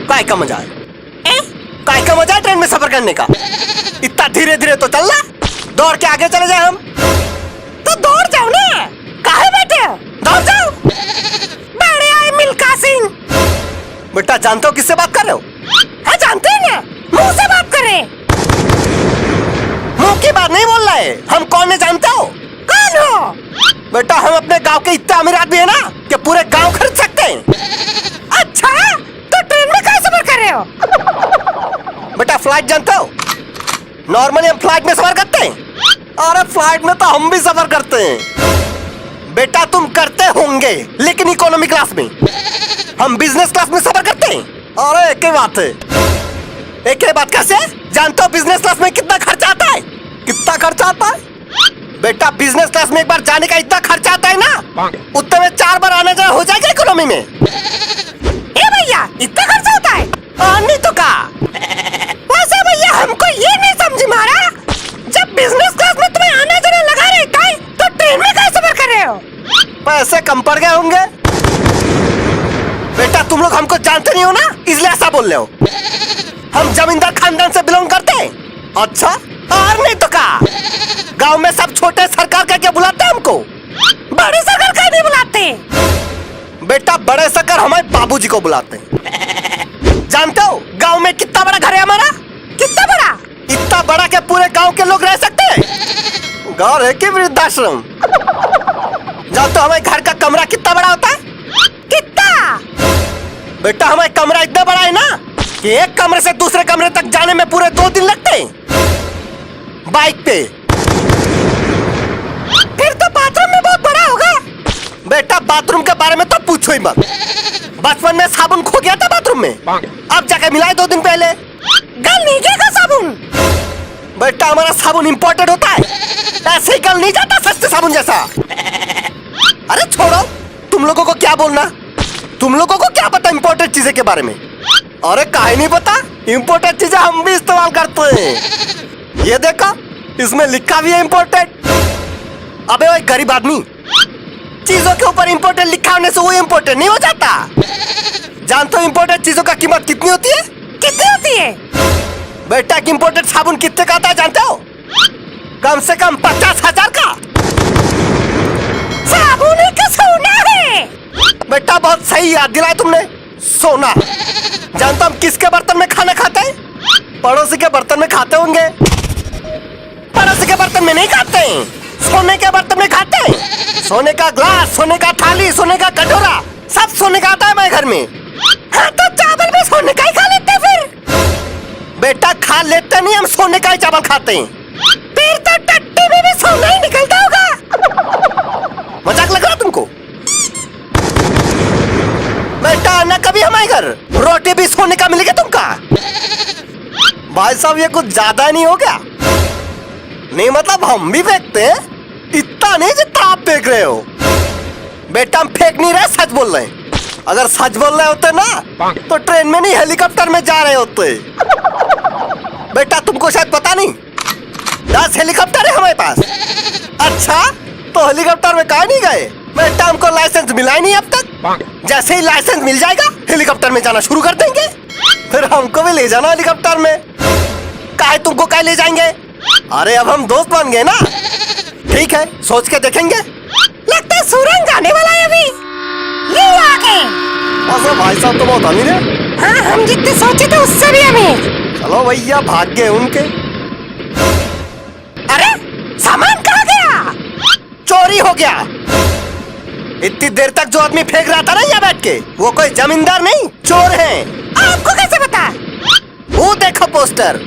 काय का मजा है? काय का मजा है ट्रेन में सफर करने का? इतना धीरे धीरे तो चलना, दौड़ के आगे चले जाए हम। तो दौड़ जाओ ना, काहे बैठे हो? दौड़ जाओ। बड़े आए मिल्खा सिंह। बेटा जानते हो किससे बात कर रहे हो? हाँ जानते हैं ना, मुंह से बात कर रहे हैं। मुंह की बात नहीं बोल रहे, हम कौन है जानते हो? कौन हो? बेटा हम अपने गांव के इतने अमीर आदमी है ना कि पूरे गांव खरीद सकते हैं। अच्छा, तो ट्रेन में कैसे सफर कर रहे हो? बेटा फ्लाइट जानते हो? नॉर्मली हम फ्लाइट में सफर करते हैं। अरे फ्लाइट में तो हम भी सफर करते हैं। बेटा तुम करते होंगे, लेकिन इकोनॉमी क्लास में। हम बिजनेस क्लास में सफर करते हैं। अरे एक ही बात है। एक ही बात कैसे? जानते हो बिजनेस क्लास में कितना खर्चा आता है? कितना खर्चा आता है? बेटा बिजनेस क्लास में एक बार जाने का इतना खर्चा आता है ना, उतने में 4 बार आने जाने हो जाएगा इकोनॉमी में। ए भैया इतना खर्चा होता है? नहीं तो का। वैसे भैया हमको ये नहीं समझ में आ रहा, जब बिजनेस क्लास में तुम्हें आने जाने लगा रहता है तो ट्रेन में कैसे सफर कर रहे हो? पैसे कम पड़ गए होंगे। बेटा तुम लोग हमको जानते नहीं हो ना, इसलिए ऐसा बोल रहे हो। हम जमींदार खानदान से बिलोंग करते हैं। अच्छा, और नहीं तो का। गांव में सब छोटे सरकार कह के बुलाते हैं हमको। बड़े सरकार कह नहीं बुलाते। बेटा बड़े सरकार हमारे बाबूजी को बुलाते हैं। जानते हो गांव में कितना बड़ा घर है हमारा? कितना बड़ा? इतना बड़ा कि पूरे गांव के लोग रह सकते हैं। घर है कि वृद्धाश्रम? जानते हो हमारे घर का कमरा कितना बड़ा होता है? कितना? बेटा हमारा कमरा इतना बड़ा है ना कि एक कमरे से दूसरे कमरे तक जाने में पूरे 2 दिन लगते हैं बाइक पे। फिर तो बाथरूम में बहुत बड़ा होगा। बेटा बाथरूम के बारे में तो पूछो ही मत। बचपन में साबुन खो गया था बाथरूम में, अब जाके मिलाए 2 दिन पहले। गल नहीं गया साबुन? बेटा हमारा साबुन इंपोर्टेड होता है, ऐसे ही गल नहीं जाता सस्ते साबुन जैसा। अरे छोड़ो, तुम लोगों को क्या बोलना, तुम लोगों को क्या पता इंपोर्टेड चीजें के बारे में? अरे काहे नहीं पता, इंपोर्टेड चीजें हम भी इस्तेमाल करते हैं। ये देखो इसमें लिखा भी है इंपोर्टेड। अबे वो गरीब आदमी, चीजों के ऊपर इंपोर्टेड लिखा होने से वो इंपोर्टेड नहीं हो जाता। जानते हो इंपोर्टेड चीजों का कीमत कितनी होती है? कितनी होती है? बेटा इंपोर्टेड साबुन कितने का आता है जानते हो? कम से कम 50,000 का। साबुन का सोना है। बेटा बहुत सही याद दिलाया तुमने, सोना। जानता हम किसके बर्तन में खाना खाते हैं? पड़ोसी के बर्तन में खाते होंगे। पड़ोसी के बर्तन में नहीं खाते हैं, सोने के बर्तन में खाते हैं। सोने का ग्लास, सोने का थाली, सोने का कटोरा, सब सोने का आता है हमारे घर में। हाँ तो चावल भी सोने का ही खा लेते फिर? बेटा खा लेते नहीं, हम सोने का ही चावल खाते हैं। फिर तो टट्टी में भी सोना ही निकलता होगा। मजाक लग रहा तुमको? बेटा आना कभी हमारे घर, रोटी भी सोने का मिलेगा तुमका। भाई साहब ये कुछ ज्यादा नहीं हो गया? नहीं मतलब हम भी फेंकते हैं, इतना नहीं जितना आप फेंक रहे हो। बेटा हम फेंक नहीं रहे, सच बोल रहे हैं। अगर सच बोल रहे होते ना तो ट्रेन में नहीं हेलीकॉप्टर में जा रहे होते। बेटा तुमको शायद पता नहीं, 10 हेलीकॉप्टर है हमारे पास। अच्छा तो हेलीकॉप्टर में कहाँ नहीं गए? बेटा हमको लाइसेंस मिला ही नहीं अब तक। जैसे ही लाइसेंस मिल जाएगा हेलीकॉप्टर में जाना शुरू कर देंगे। फिर हमको भी ले जाना हेलीकॉप्टर में। काहे तुमको काहे ले जाएंगे? अरे अब हम दोस्त बन गए ना। ठीक है सोच के देखेंगे। लगता है सूरज जाने वाला है अभी। ये आगे। अच्छा भाई साहब तो बहुत अमीर है। हाँ हम जितने सोचे थे उससे भी अमीर। चलो भैया भाग गए उनके। अरे सामान कहाँ गया? चोरी हो गया। इतनी देर तक जो आदमी फेंक रहा था ना यहाँ बैठ के, वो कोई जमींदार नहीं चोर है। आपको कैसे पता? वो देखो पोस्टर।